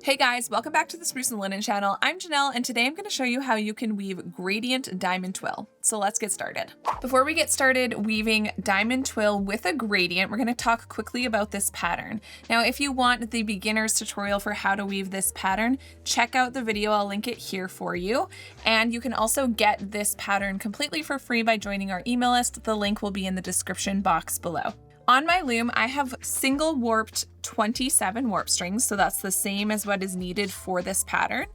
Hey guys, welcome back to the Spruce and Linen channel. I'm Janelle, and today I'm going to show you how you can weave gradient diamond twill. So let's get started. Before we get started weaving diamond twill with a gradient, we're going to talk quickly about this pattern. Now, if you want the beginner's tutorial for how to weave this pattern, check out the video. I'll link it here for you. And you can also get this pattern completely for free by joining our email list. The link will be in the description box below. On my loom, I have single warped 27 warp strings, so that's the same as what is needed for this pattern.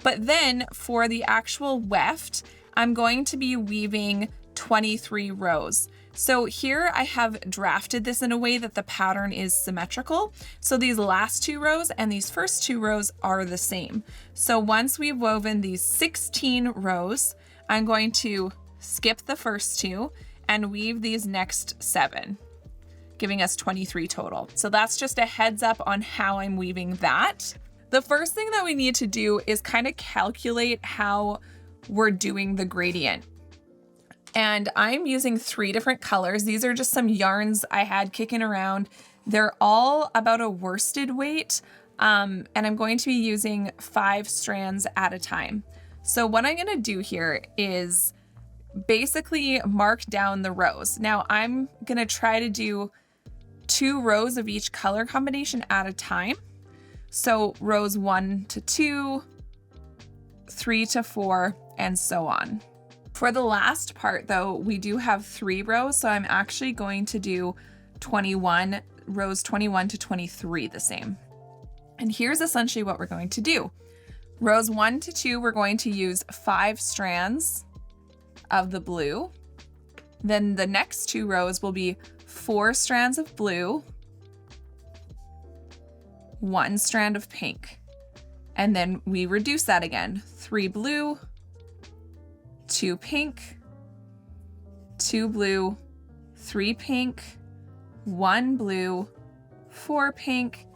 But then for the actual weft, I'm going to be weaving 23 rows. So here I have drafted this in a way that the pattern is symmetrical. So these last two rows and these first two rows are the same. So once we've woven these 16 rows, I'm going to skip the first two and weave these next 7. Giving us 23 total. So that's just a heads up on how I'm weaving that. The first thing that we need to do is kind of calculate how we're doing the gradient. And I'm using 3 different colors. These are just some yarns I had kicking around. They're all about a worsted weight. And I'm going to be using 5 strands at a time. So what I'm gonna do here is basically mark down the rows. Now I'm gonna try to do 2 rows of each color combination at a time. So rows 1 to 2, 3 to 4, and so on. For the last part though, we do have 3 rows. So I'm actually going to do rows 21 to 23 the same. And here's essentially what we're going to do. Rows 1 to 2, we're going to use 5 strands of the blue. Then the next 2 rows will be 4 strands of blue, 1 strand of pink. And then we reduce that again. 3 blue, 2 pink, 2 blue, 3 pink, 1 blue, 4 pink,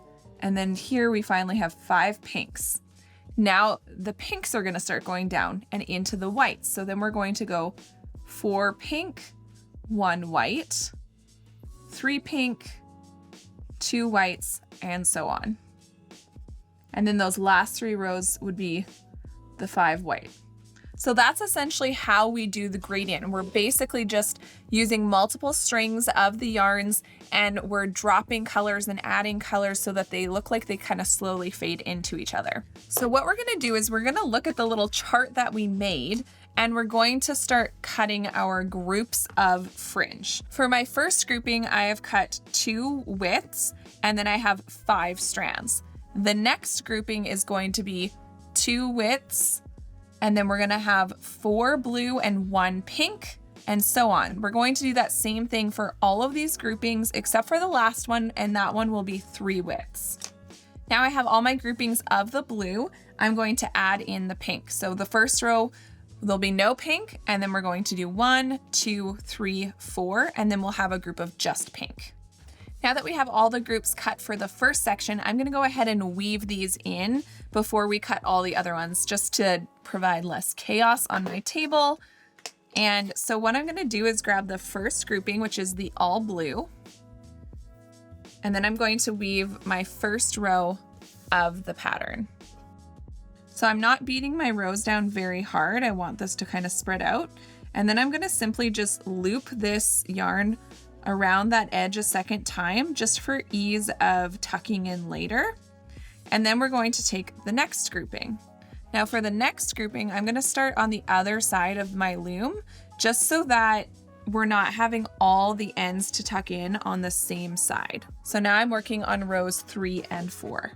and then here we finally have 5 pinks. Now the pinks are gonna start going down and into the whites. So then we're going to go 4 pink, 1 white, 3 pink, 2 whites, and so on. And then those last 3 rows would be the 5 white. So that's essentially how we do the gradient. We're basically just using multiple strings of the yarns and we're dropping colors and adding colors so that they look like they kind of slowly fade into each other. So what we're gonna do is we're gonna look at the little chart that we made and we're going to start cutting our groups of fringe. For my first grouping, I have cut 2 widths and then I have 5 strands. The next grouping is going to be 2 widths and then we're gonna have 4 blue and 1 pink and so on. We're going to do that same thing for all of these groupings except for the last one, and that one will be 3 widths. Now I have all my groupings of the blue. I'm going to add in the pink. So the first row, there'll be no pink, and then we're going to do 1, 2, 3, 4, and then we'll have a group of just pink. Now that we have all the groups cut for the first section, I'm gonna go ahead and weave these in before we cut all the other ones, just to provide less chaos on my table. And so what I'm gonna do is grab the first grouping, which is the all blue, and then I'm going to weave my first row of the pattern. So I'm not beating my rows down very hard. I want this to kind of spread out. And then I'm gonna simply just loop this yarn around that edge a second time, just for ease of tucking in later. And then we're going to take the next grouping. Now for the next grouping, I'm gonna start on the other side of my loom, just so that we're not having all the ends to tuck in on the same side. So now I'm working on rows 3 and 4.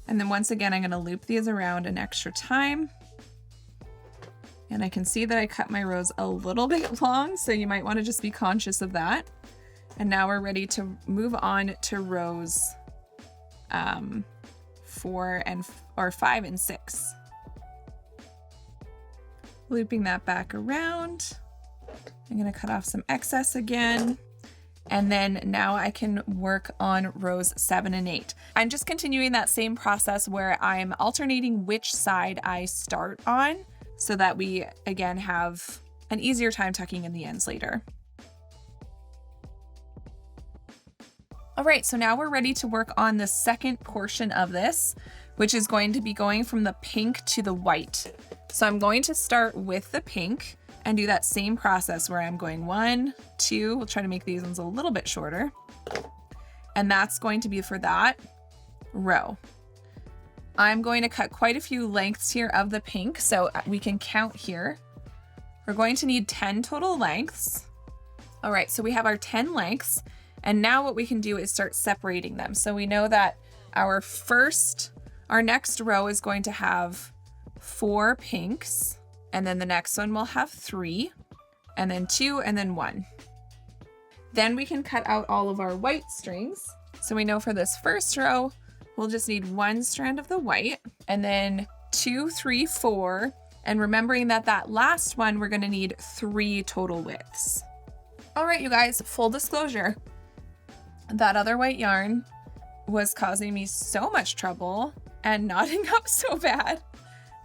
And then once again, I'm gonna loop these around an extra time. And I can see that I cut my rows a little bit long, so you might wanna just be conscious of that. And now we're ready to move on to rows 5 and 6. Looping that back around. I'm gonna cut off some excess again. And then now I can work on rows 7 and 8. I'm just continuing that same process where I'm alternating which side I start on so that we, again, have an easier time tucking in the ends later. All right, so now we're ready to work on the second portion of this, which is going to be going from the pink to the white. So I'm going to start with the pink and do that same process where I'm going 1, 2, we'll try to make these ones a little bit shorter. And that's going to be for that row. I'm going to cut quite a few lengths here of the pink, so we can count here. We're going to need 10 total lengths. All right, so we have our 10 lengths, and now what we can do is start separating them. So we know that our next row is going to have 4 pinks, and then the next one will have 3, and then 2, and then 1. Then we can cut out all of our white strings. So we know for this first row, we'll just need 1 strand of the white, and then 2, 3, 4, and remembering that that last one, we're gonna need 3 total widths. All right, you guys, full disclosure, that other white yarn was causing me so much trouble and knotting up so bad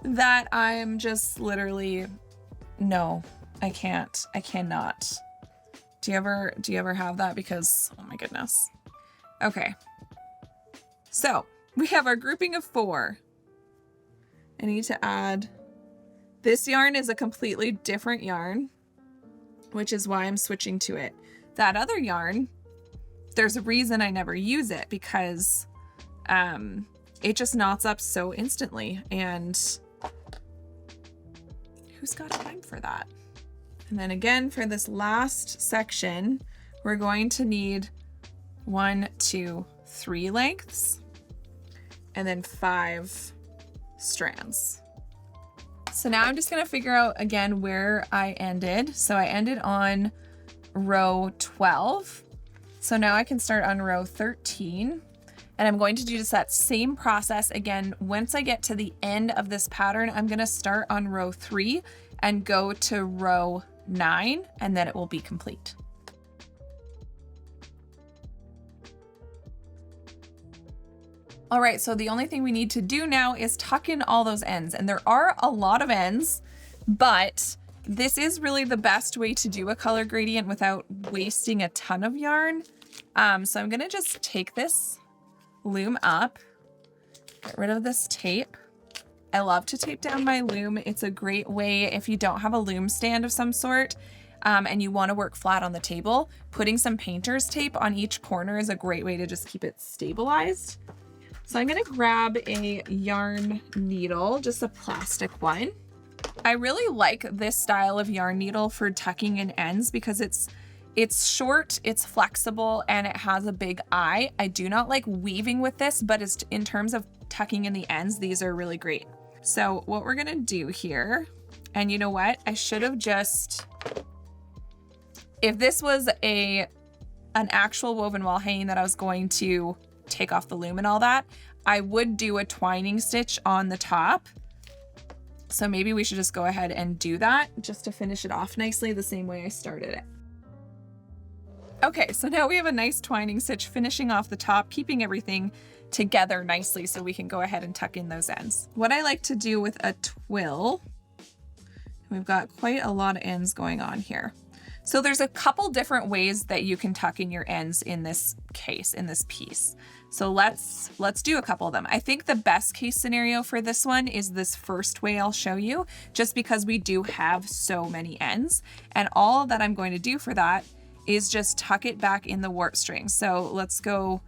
that I'm just literally, no, I can't, I cannot. Do you ever have that? Because, oh my goodness. Okay. So we have our grouping of 4. I need to add, this yarn is a completely different yarn, which is why I'm switching to it. That other yarn, there's a reason I never use it, because it just knots up so instantly, and who's got time for that? And then again, for this last section, we're going to need 1, 2, 3 lengths, and then 5 strands. So now I'm just gonna figure out again where I ended. So I ended on row 12. So now I can start on row 13. And I'm going to do just that same process again. Once I get to the end of this pattern, I'm gonna start on row 3 and go to row 9, and then it will be complete. All right, so the only thing we need to do now is tuck in all those ends, and there are a lot of ends, but this is really the best way to do a color gradient without wasting a ton of yarn. So I'm gonna just take this loom up, get rid of this tape. I love to tape down my loom. It's a great way if you don't have a loom stand of some sort and you want to work flat on the table, putting some painter's tape on each corner is a great way to just keep it stabilized. So I'm gonna grab a yarn needle, just a plastic one. I really like this style of yarn needle for tucking in ends because it's short, it's flexible, and it has a big eye. I do not like weaving with this, but in terms of tucking in the ends, these are really great. So what we're gonna do here, and you know what? I should have just, if this was an actual woven wall hanging that I was going to take off the loom and all that, I would do a twining stitch on the top. So maybe we should just go ahead and do that just to finish it off nicely the same way I started it. Okay, so now we have a nice twining stitch finishing off the top, keeping everything together nicely so we can go ahead and tuck in those ends. What I like to do with a twill, we've got quite a lot of ends going on here. So there's a couple different ways that you can tuck in your ends in this case, in this piece. So let's do a couple of them. I think the best case scenario for this one is this first way I'll show you, just because we do have so many ends. And all that I'm going to do for that is just tuck it back in the warp string. So let's go,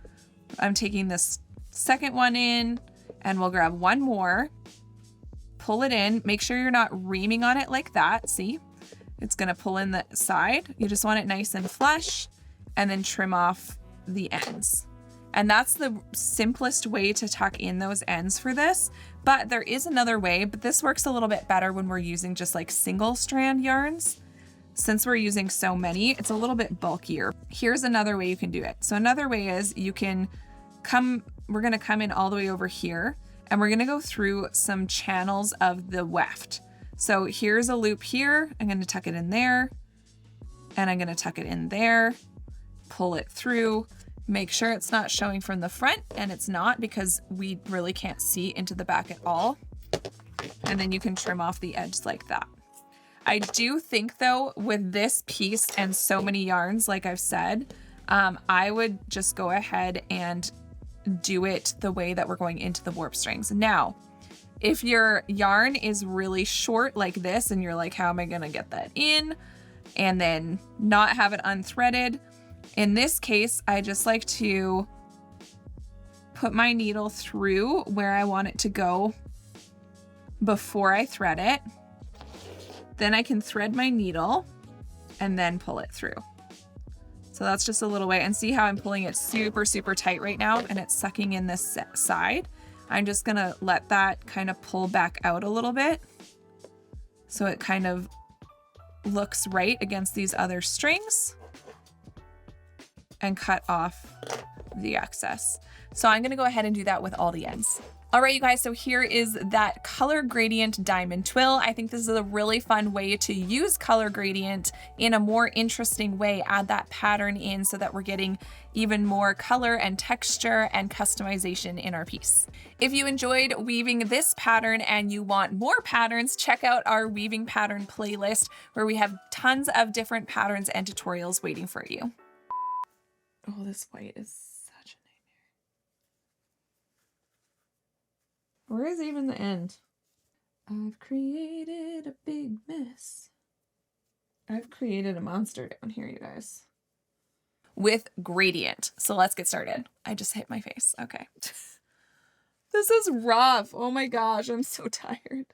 I'm taking this second one in and we'll grab one more, pull it in, make sure you're not reaming on it like that, see? It's gonna pull in the side. You just want it nice and flush, and then trim off the ends. And that's the simplest way to tuck in those ends for this, but there is another way, but this works a little bit better when we're using just like single strand yarns. Since we're using so many, it's a little bit bulkier. Here's another way you can do it. So another way is you can we're gonna come in all the way over here, and we're gonna go through some channels of the weft. So here's a loop here, I'm gonna tuck it in there, and I'm gonna tuck it in there, pull it through, make sure it's not showing from the front, and it's not because we really can't see into the back at all. And then you can trim off the edge like that. I do think though, with this piece and so many yarns, like I've said, I would just go ahead and do it the way that we're going into the warp strings. Now, if your yarn is really short like this and you're like, how am I gonna get that in and then not have it unthreaded? In this case, I just like to put my needle through where I want it to go before I thread it. Then I can thread my needle and then pull it through. So that's just a little way, and see how I'm pulling it super, super tight right now and it's sucking in this side. I'm just gonna let that kind of pull back out a little bit so it kind of looks right against these other strings and cut off the excess. So I'm gonna go ahead and do that with all the ends. All right, you guys, so here is that color gradient diamond twill. I think this is a really fun way to use color gradient in a more interesting way, add that pattern in so that we're getting even more color and texture and customization in our piece. If you enjoyed weaving this pattern and you want more patterns, check out our weaving pattern playlist where we have tons of different patterns and tutorials waiting for you. Oh, this white is such a nightmare. Where is even the end? I've created a big mess. I've created a monster down here, you guys. With gradient. So let's get started. I just hit my face. Okay. This is rough. Oh my gosh, I'm so tired.